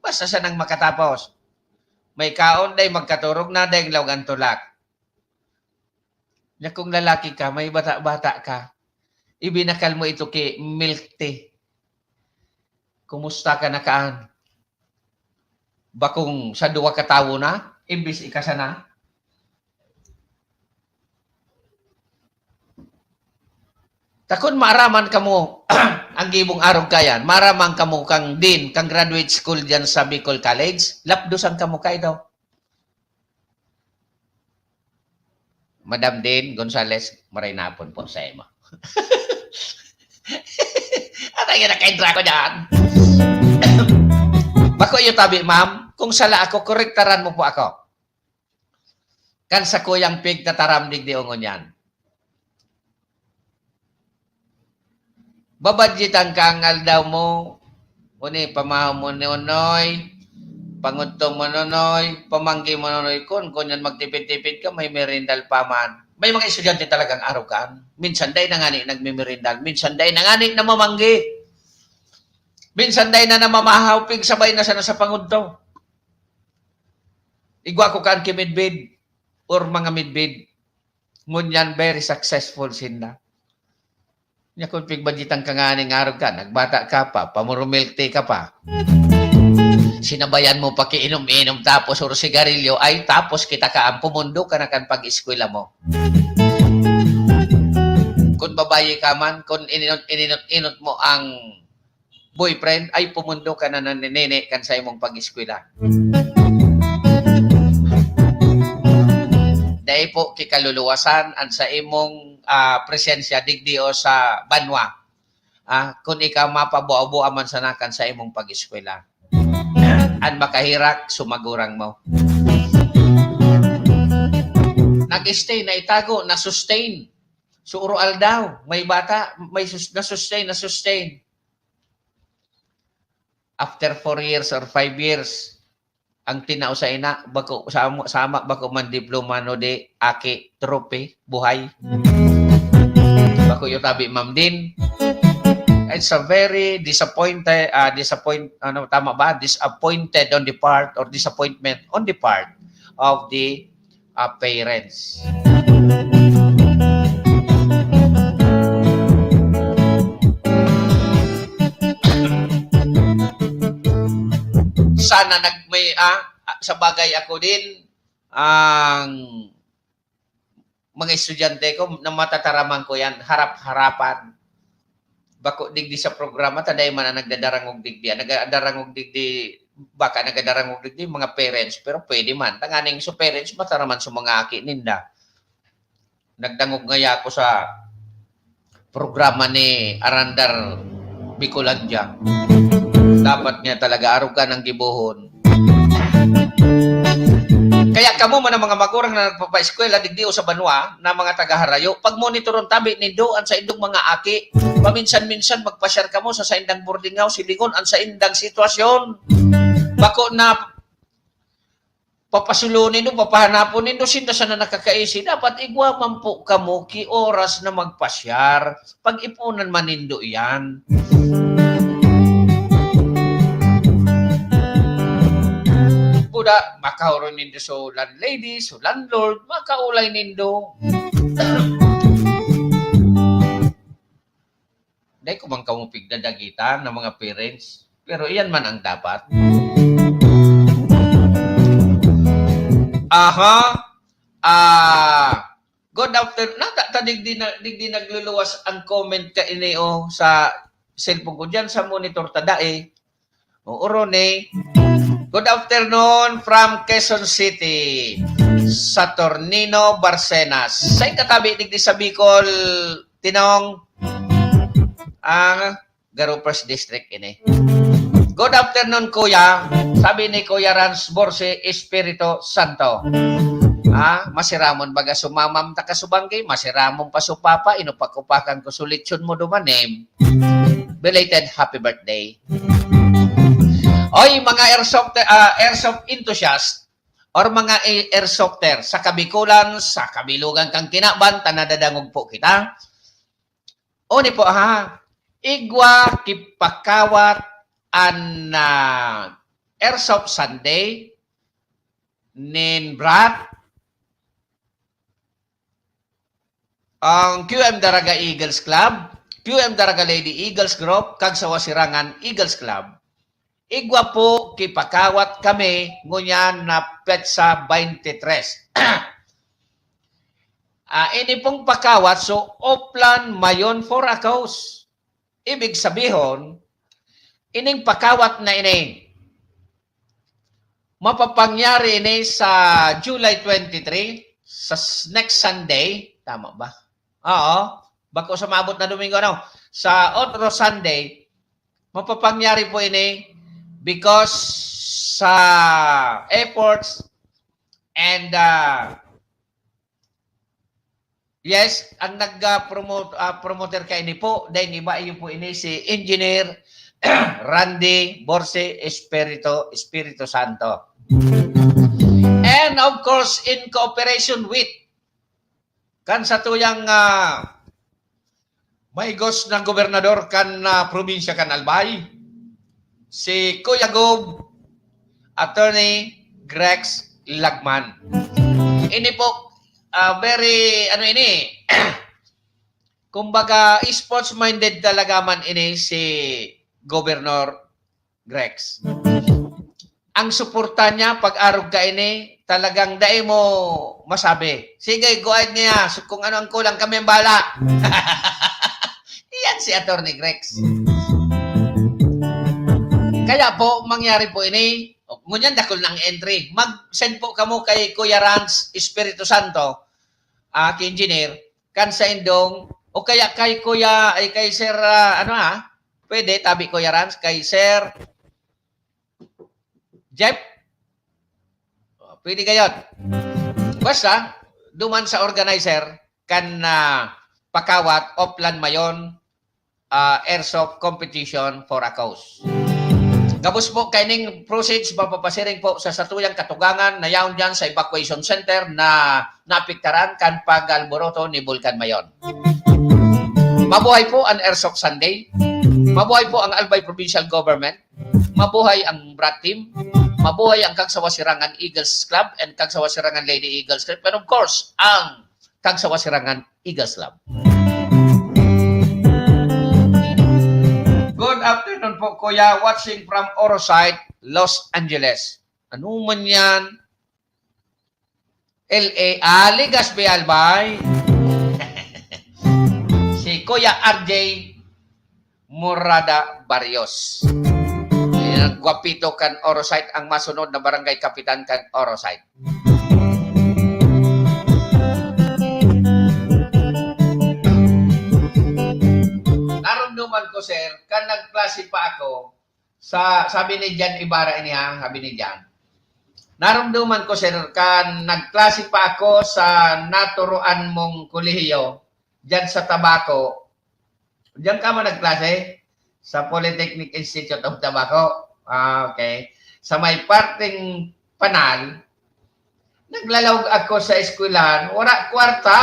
Speaker 4: Basta siya nang makatapos. May kaon, day magkaturog na, day lawagan tulak. Na kung lalaki ka, may bata-bata ka, ibinakal mo ito kay milk tea. Kumusta ka na kaan? Bakong sa duwa katawo na, imbis ikasa na? Takon maaraman kamo ang gibong araw kayan, maaraman kamo kang din, kang graduate school dyan sa Bicol College, lapdusan kamo kay daw. Madam Din Gonzales, maray napon po sa imo. At ang nakaindra ko dyan. Bako yung tabi, ma'am, kung sala ako, korektaran mo po ako. Kan sa kuyang pig tataramdig di ungon yan. babadjitan ka ang aldaw mo, uni pamahaw mo ni Unoy, pangutong mo nonoy, pamanggi mo nonoy kun yan magtipid-tipid ka, may merindal pa man. May mga estudyante talagang arugan. Minsan day na ngani nagmimerindal, minsan day na ngani na mamanggi. Minsan day na namamahaw, pig sabay na sana sa pangudto. Igwa ko kan kimidbid or mga midbid. Ngunyan very successful sila. Nya kung pigbadjitan ka nga ning arog ka, nagbata ka pa, pamurumilti ka pa. Sinabayan mo pakiinom-inom tapos or sigarilyo, ay tapos kita ka ang pumundo ka na kan pag-eskwela mo. Kung babae ka man, kung inot mo ang boyfriend, ay pumundo ka na nanene kan sa imong pag-eskwela. Dahil po kikaluluwasan ang sa imong presensya digdio sa banwa. Kung ikaw mapabuo-buo man sanakan sa imong pag-eskwela. An makahirak, sumagurang mo. Nag-stay, naitago, na-sustain. Suuroal daw. May bata, may na-sustain. After 4 years or 5 years, ang tinao sa ina, bako, sama bako man diploma no de aki trope, buhay. Bako yung tabi ma'am din. It's a very disappointed disappointed on the part or disappointment on the part of the parents. Sana sa bagay ako din ang mga estudyante ko na matataraman ko yan harap-harapan. Bako digdi sa programa taday man nagdadarangog digdi baka nagdadarangog digdi mga parents pero pwede man tanganing so parents mataraman sa mga aki ninda nagdangog ngaya ako sa programa ni Arandar Bicolandia dapat niya talaga arugan ng gibuhon kaya kamo man ang mga magurang na nagpapa-eskwela digdi o sa banwa na mga taga-harayo pag monitoron tabi nindo an sa indong mga aki paminsan-minsan magpa-share ka mo sa indang boarding house silingon an sa indang sitwasyon bako na papasulunin do papahanapon nindo sinda sana nakakaisi dapat igwa man po kamo ki oras na magpa-share pag-ipunan man nindo iyan Buda, makauron nindo so landlady, so landlord, makaulay nindo. Dahil ko man kamupig na dagitan ng mga parents. Pero iyan man ang dapat. Good afternoon. Digdi nagluluwas ang comment ka ineo sa cellphone ko dyan sa monitor tadae. Urone. Good afternoon from Quezon City. Saturnino Barcenas. Sa katabi digdi sa Bicol, Tinong, ang Garupas District ini. Good afternoon, Kuya. Sabi ni Kuya Rans Borse, Espiritu Santo. Masiramon baga sumamam ta kasubanggi, masiramon pa supapa, inupakupakan ko sulitsyon mo dumanim. Belated happy birthday. Oy, mga airsoft enthusiast or mga airsofter sa Kabikulan, sa Kabilugan kang kinaban, tanadadangog po kita. Oni po igwa kipakawat an airsoft Sunday nin brat ang QM Daraga Eagles Club, QM Daraga Lady Eagles Group, kag sa Wasirangan Eagles Club. Igwa po kipakawat kami ngunyan na petsa 23. Ini pong pakawat so Oplan Mayon for a cause. Ibig sabihin, ining pakawat na ini mapapangyari ini sa July 23 sa next Sunday, tama ba? Oo, bako sa maabot na Domingo sa otro Sunday mapapangyari po ini because sa efforts and Yes, ang promoter kay ni po, dahil iba iyo po ini si Engineer Randy Borse Espiritu Santo. And of course, in cooperation with kan sa tuyang maigos na gobernador kan probinsya kan Albay, si Kuya Gob, Attorney Grex Lagman. Ini po very ini kumbaga sports minded talaga man ini si Governor Grex. Ang suporta niya pag arog ka ini talagang dai mo masabi. Sige, go ahead niya. So, kung ano ang kulang kami ang bala. Iyan si Attorney Grex. Kaya po mangyari po ini ngunyan dakol ng entry. Mag-send po kamo kay Kuya Rans Espiritu Santo, kay engineer, kan sa indong, o kaya kay Kuya, ay kay Sir, pwede, tabi Kuya Rans, kay Sir Jeff. Pwede kayon. Basta, duman sa organizer, kan pakawat, Oplan Mayon, Airsoft Competition for a Cause. Gabos po kaining proceeds papapasiring po sa satuyang katugangan na yaon dyan sa evacuation center na napiktaran kan pag-alboroto ni Vulcan Mayon. Mabuhay po ang Airsoft Sunday. Mabuhay po ang Albay Provincial Government. Mabuhay ang BRAT team. Mabuhay ang Kagsawasirangan Eagles Club and Kagsawasirangan Lady Eagles Club. And of course, ang Kagsawasirangan Eagles Club. Good afternoon po, Kuya. Watching from Orosite, Los Angeles. Ano man yan? LA. Legazpi Albay. Si Kuya RJ Morada Barrios. Guwapito kan Orosite, ang masunod na barangay kapitan kan Orosite. Naramdaman ko, sir, kan nagklase pa ako sa, sabi ni Jan Ibarra iniha, sabi ni Jan. Naramdaman ko, sir, kan nagklase pa ako sa naturuan mong kolehiyo, dyan sa Tabaco. Diyan ka mo nagklase? Sa Polytechnic Institute of Tabaco. Okay. Sa may parting Panal, naglalawag ako sa eskwelahan, wala kwarta.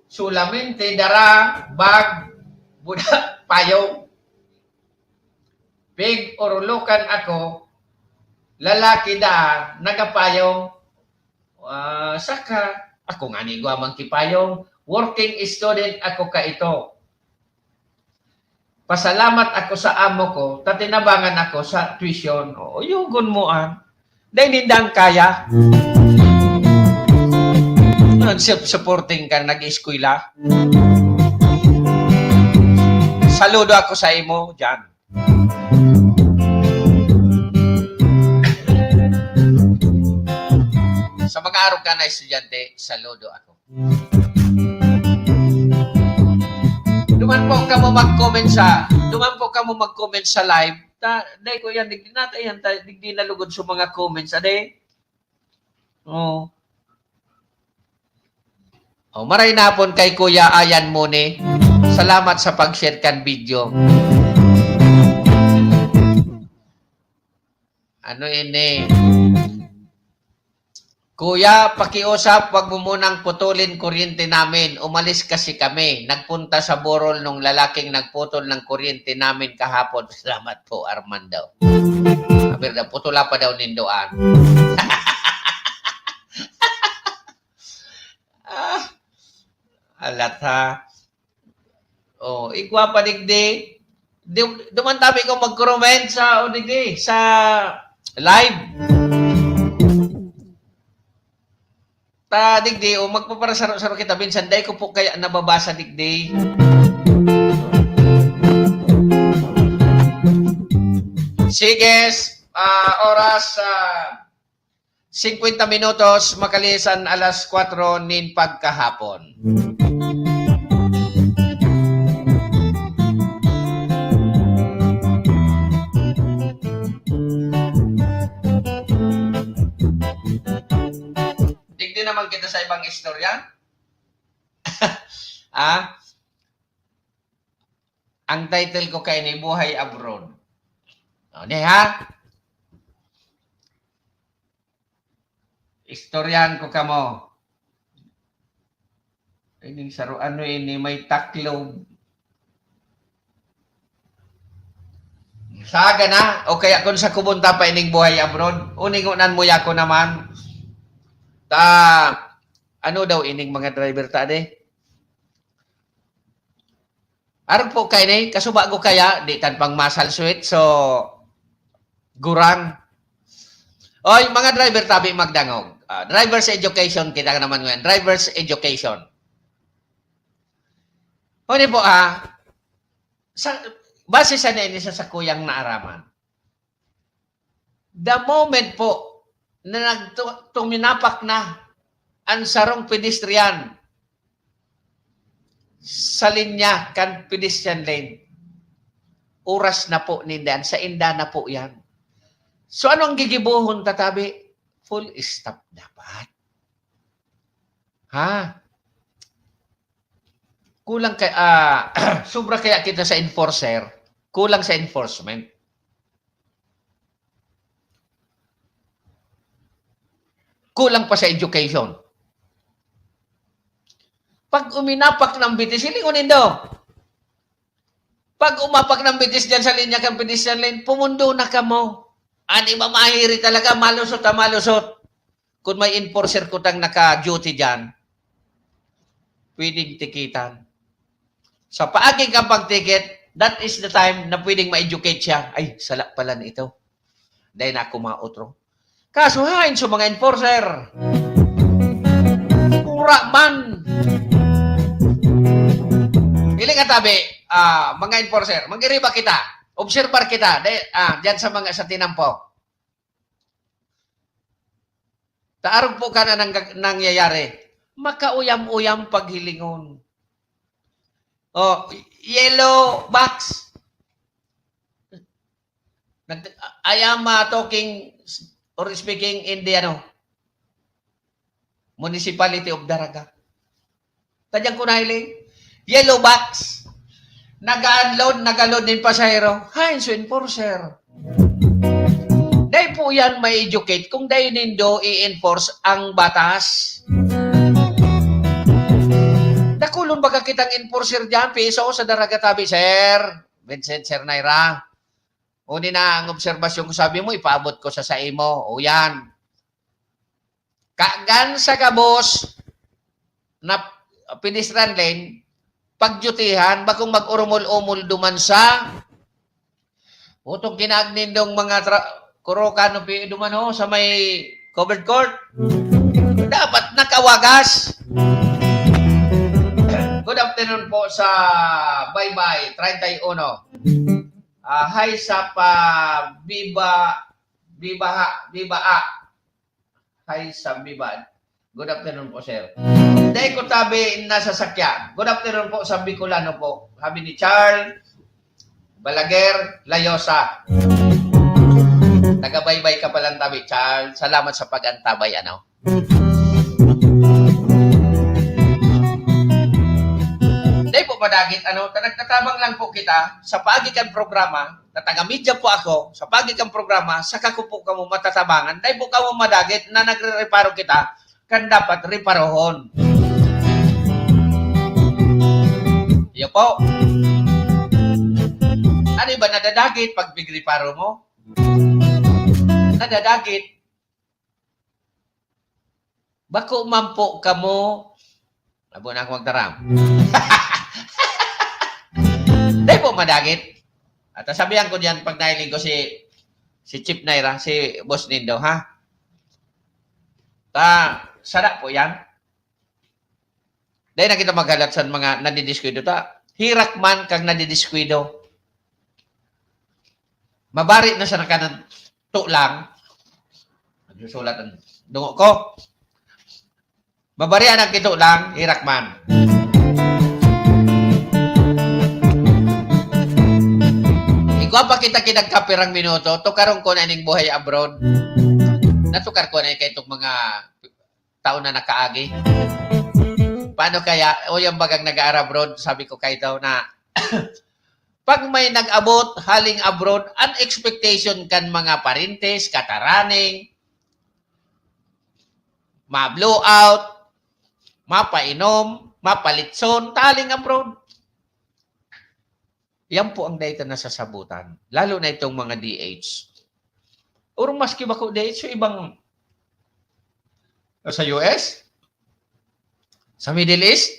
Speaker 4: Solamente dara, bag, buda, payong. Pig orulukan ako, lalaki da, nagapayong. Saka, ako nga ni guamang kipayong, working student ako ka ito. Pasalamat ako sa amo ko, tatinabangan ako sa tuition. O, yugon mo dahil nindang kaya. Self-supporting ka, nag-eskwela. Saludo ako sa imo, dyan. Sa mga araw ka na estudyante, saludo ako. Duman po ka mo mag-comment sa live. Day ko yan, digdi natin yan, digdi nalugod sa mga comments. Ade? Oh. Maray na po kay Kuya Ayan Mone. Salamat sa pag-share kan video. Ano ini? Kuya, pakiusap, wag mo munang putulin kuryente namin. Umalis kasi kami. Nagpunta sa burol nung lalaking nagputol ng kuryente namin kahapon. Salamat po, Armando. Sabi na, putula pa daw nindoan. Alat ha. Igwa pa digdi. Duman tabi ko mag-comment sa digdi, sa live. Digdi, magpaparasaro-saro kita. Binsan, day ko po kaya nababasa digdi. Sige, oras 50 minutos makalisan alas 4 nin pagkahapon. Digdi naman kita sa ibang istorya. Ang title ko kay ni Buhay Abroad. O, ni ha? Istoryahan ko kamo. Ini saro ano ini may taklob. Saga na o kaya kung sa kubunta pa ining Buhay Abroad, uningunan mo yako naman. Ano daw ining mga driver ta de? Aron po kay ni kasuba ko kaya di tan pang masal sweet so gurang. Oy mga driver tabi magdangog. Driver's education kita naman ngayon. Driver's education. Oni po base sa nini sa kuyang naaraman. The moment po na tuminapak na ang sarong pedestrian sa linya kan pedestrian lane, oras na po nindan, sa inda na po yan. So ano ang gigibuhon tatabi? Full stop dapat. Kulang sobra kaya kita sa enforcer, kulang sa enforcement. Kulang pa sa education. Pag uminapak ng bitis, hilingunin daw. Pag umapak ng bitis dyan sa linya kang pedestrian lane, pumundo na ka mo. Ani mamahiri talaga, malusot. Kung may enforcer ko tang naka-duty dyan, pwedeng tikitan. Sa paaging kang pag-ticket, that is the time na pwedeng ma-educate siya. Ay, sala pala nito. Dahil na ako mautro. Kaso hain sa mga enforcer. Pura man. Iling katabi, mga enforcer, mag-iriba kita. Observar kita. Diyan sa mga sa tinampo. Taarog po ka na nangyayari. Makauyam-uyam paghilingon. Yellow box. I am talking or speaking in the Municipality of Daraga. Tadyang ko na hiling. Yellow box. Nag-load din pasahero. Hain so enforcer. Dahil po yan may educate kung dahil nindo i-enforce ang batas. Nakulon baga kitang enforcer dyan, piso sa Daraga tabi, Sir. Vincent, Sir Naira. Uni na ang obserbasyon ko, sabi mo, ipaabot ko sa imo. O yan. Kagan sa kabos na pedestrian lane, pagjutihan, bagong mag-urumol-umol duman sa utong kinagnindong mga kurokan duman sa may covered court. Dapat nakawagas. Good afternoon po sa Bye-Bye 31. Hi sa Biba. Hi sa Biba. Good afternoon po, sir. Dahil ko tabi nasa sakyan. Good afternoon po sa Bicolano po. Habi ni Charles Balaguer Layosa. Taga-Bye-Bye ka palang tabi, Charles. Salamat sa pag-antabay, Dahil po madagit, nagtatabang lang po kita sa pagikan programa, na taga-media po ako, sa pagikan programa, saka ko po kamo matatabangan, dahil po kamo madagit na nagre-reparo kita, kan dapat reparohon. Iyo po. Ano ba nadadagit pag big-reparo mo? Nadadagit. Bako mampo ka mo. Labo na ako magtaram. Dahil po madagit. At sabihan ko diyan pag nailing ko si Chief Naira, si Boss Nindo, ha? Sada po yan. Dahil na kita maghalat sa mga nadidiskwido ta. Hirak man kang nadidiskwido. Mabarit na sa nakanan lang. Nagsusulat ang dungo ko. Mabarian ang kito lang, hirak man. Ikaw pa kita kinagkapirang minuto, tukarong ko na ining Buhay Abroad. Natukar ko na kay itong mga taon na nakaagi. paano kaya, o yung bagang nag-abroad, sabi ko kayo daw na, pag may nag-abot, haling abroad, an expectation kan mga parintes, kataraning, ma-blow out, mapainom, mapalitson, taling abroad. Yan po ang data na sasabutan. Lalo na itong mga DH. Or maski ba ko DH, yung ibang sa US? Sa Middle East?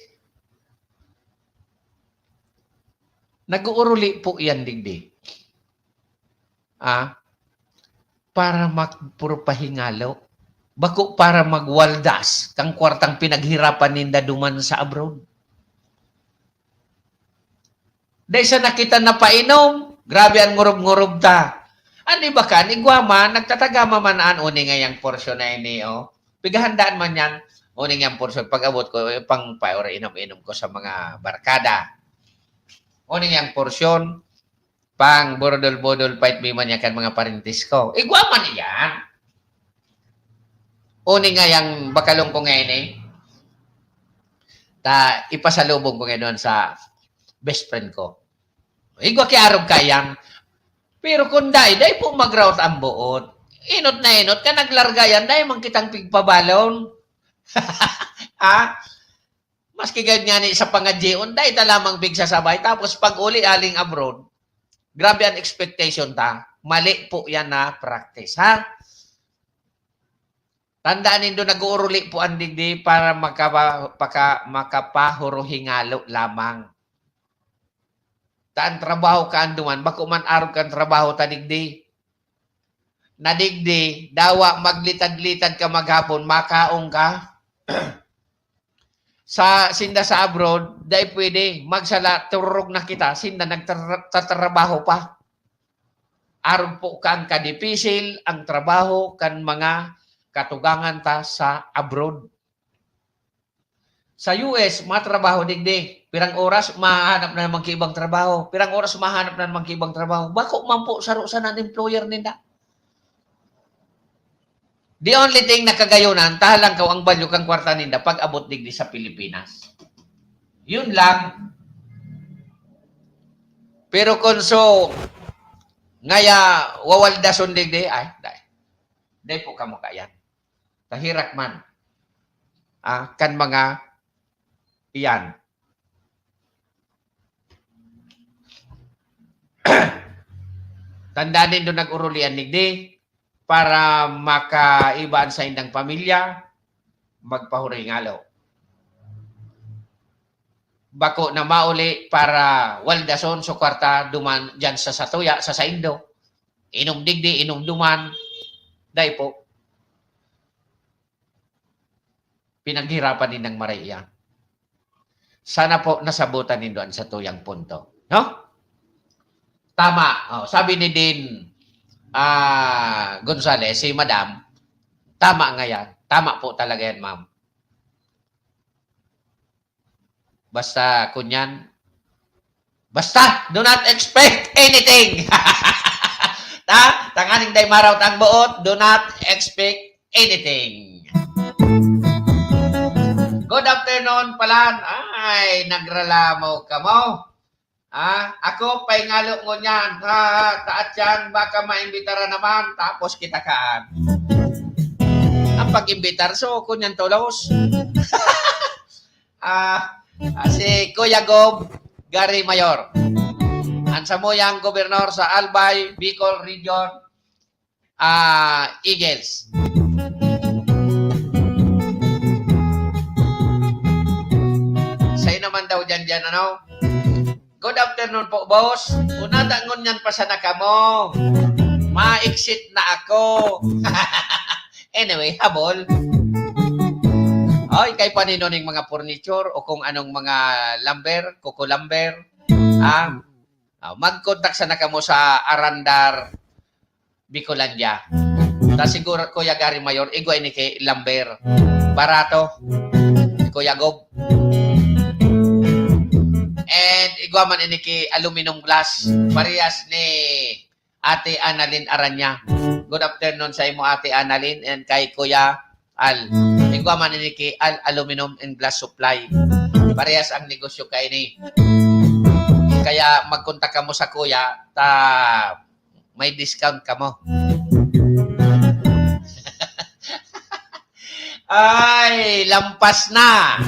Speaker 4: Nag-uuruli po yan digdi. Para puro pahingalo. Bako para magwaldas kang kwartang pinaghirapan ninda duman sa abroad. Dahil sa nakita na painom, grabe ang ngurob-ngurob ta. Ano ba ka? Ni Guama, nagtatagama man ang uning ngayang porsyon na ini, oh. Pigahandaan man yan, uning ngayang porsyon. Pag-abot ko, pang paura inom-inom ko sa mga barkada. Uning ngayang porsyon, pang borodol-bodol, pait biman niya kan mga parintis ko. Guama niyan. Uning ngayang bakalong ko ngayon eh. Ipasalubong ko ngayon sa best friend ko. Igwa kiarog kayang. Pero kung dahi po mag-route ang buod. Inot na inot, ka naglargayan, dahi man kitang pigpabalon. Maski ganyan sa pangadjion, dahi ta lamang bigsasabay. Tapos pag uli aling abroad, grabe ang expectation ta. Mali po yan na practice, ha? Tandaan nindo nag-uuruli po ang digdi para makapahuro hingalo lamang. Taan trabaho ka anduman, bako man arog kang trabaho ta digdi. Nadigdi, dawa maglitad-litad ka maghapon, makaong ka. Sinda sa abroad, dahil pwede, magsala, turog na kita, sinda nagtatrabaho pa. Arog po kang kadipisil, ang trabaho kan mga katugangan ta sa abroad. Sa US, matrabaho digdi. Pirang oras, mahanap na naman ibang trabaho. Pirang oras, mahanap na naman ibang trabaho. Bako man po sarusan ang employer nila. The only thing na kagayonan, tahalang ka ang balyo kang kwarta ninda pag abot digdi sa Pilipinas. Yun lang. Pero kung so, ngaya wawaldason digdi, ay, dahil po kamo kayan. Tahirak man. Kan mga iyan. Tandaan din doon nag-urulian digdi para makaibaan sa indang pamilya, magpahuringalo. Bako na mauli para waldason so kwarta duman dyan sa Satuya, sa Saindo. Inom digdi, inom duman. Dahil po, pinaghirapan din ng Maria. Sana po nasabutan din doon sa tuyang punto. No? Tama. Sabi ni Dean Gonzales, si Madam, tama nga yan. Tama po talaga yan, ma'am. Basta, kunyan, basta, do not expect anything. Tanganing day maraw tang buot, do not expect anything. Good afternoon, Palan. Ay, nagralamo ka mo. Ako, paingalo mo niyan. Taat yan, baka maimbitara naman, tapos kita kaan. Ang pag-imbitar, so, kunyan tulos. Si Kuya Gob, Gary Mayor. Ang samuyang gobernador sa Albay, Bicol Region, Eagles. Sa'yo naman daw dyan, ano? Good afternoon po, boss. Unadangon yan pa sa nakamo. Ma-exit na ako. Anyway, habol. Oy, kay paninoning mga furniture o kung anong mga lumber, kuko lumber. Mag-contact sa nakamo sa Arandar, Bicolandia. Siguro, Kuya Gary Mayor, igway ni kay lumber. Barato. Kuya Gob. And igwaman ini ki aluminum glass. Parehas ni Ate Annalyn Aranya. Good afternoon sa imo Ate Annalyn and kay Kuya Al. igwa man ni ki aluminum and glass supply. Parehas ang negosyo kay ni. Kaya magkontak ka mo sa kuya, may discount ka mo. Ay, lampas na.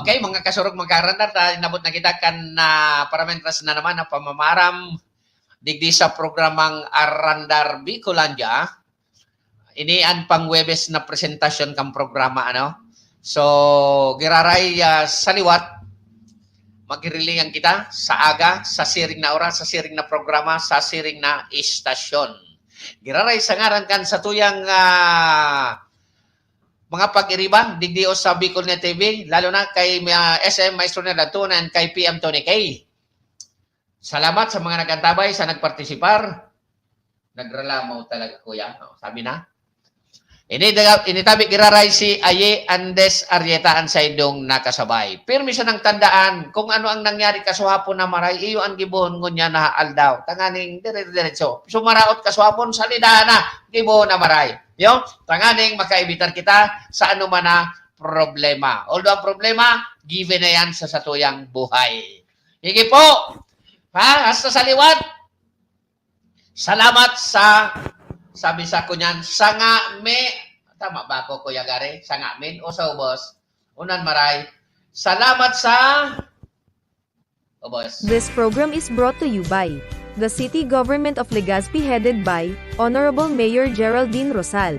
Speaker 4: Okay, mga kasurog, mga karandar, nabot na kita kan na parametras na naman na pamamaram digdi sa programang Arandar Bicolandia. Inian pang Webes na presentasyon kang programa, ano? So, giraray sa liwat, magirilingan kita sa aga, sa siring na oras, sa siring na programa, sa siring na istasyon. Giraray sa ngaran kan sa tuyang mga pag-iriban, digdi o sa Bicol Net TV, lalo na kay SM Maestro Nelatuna and kay PM Tony K. Salamat sa mga nagkantabay, sa nagpartisipar. Nagralamaw talaga, kuya. Sabi na. Initabi giraray si Aye Andes Arieta ang saydong nakasabay. Pirmi siya ng tandaan kung ano ang nangyari kasuhapon na maray, iyo ang gibon ngunya na aldaw. Tanganing dire-diretso. Sumaraot kasuhapon, salida na, gibon na maray. Yo, tanganing makaibitar kita sa ano man na problema. Although ang problema, given na yan sa satuyang buhay. Higi po, ha? Hasta sa liwat. Salamat sa, sabi sa kunyan, sanga me, tama ba ako, Kuya Gary? Sanga min o sa ubos? Unan maray. Salamat sa ubos.
Speaker 2: This program is brought to you by the City Government of Legazpi headed by Honorable Mayor Geraldine Rosal,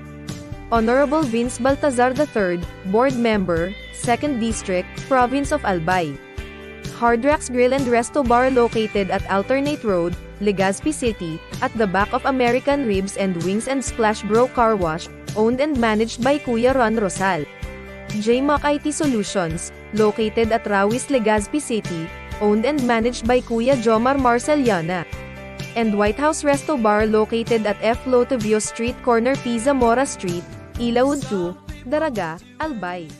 Speaker 2: Honorable Vince Baltazar III, Board Member, 2nd District, Province of Albay. Hardrax Grill and Resto Bar located at Alternate Road, Legazpi City, at the back of American Ribs and Wings and Splash Bro Car Wash, owned and managed by Kuya Ron Rosal. JMAC IT Solutions, located at Rawis, Legazpi City, owned and managed by Kuya Jomar Marceliana. And White House Resto Bar located at F. Lotavio Street Corner Pisa Mora Street, Ilaud 2, Daraga, Albay.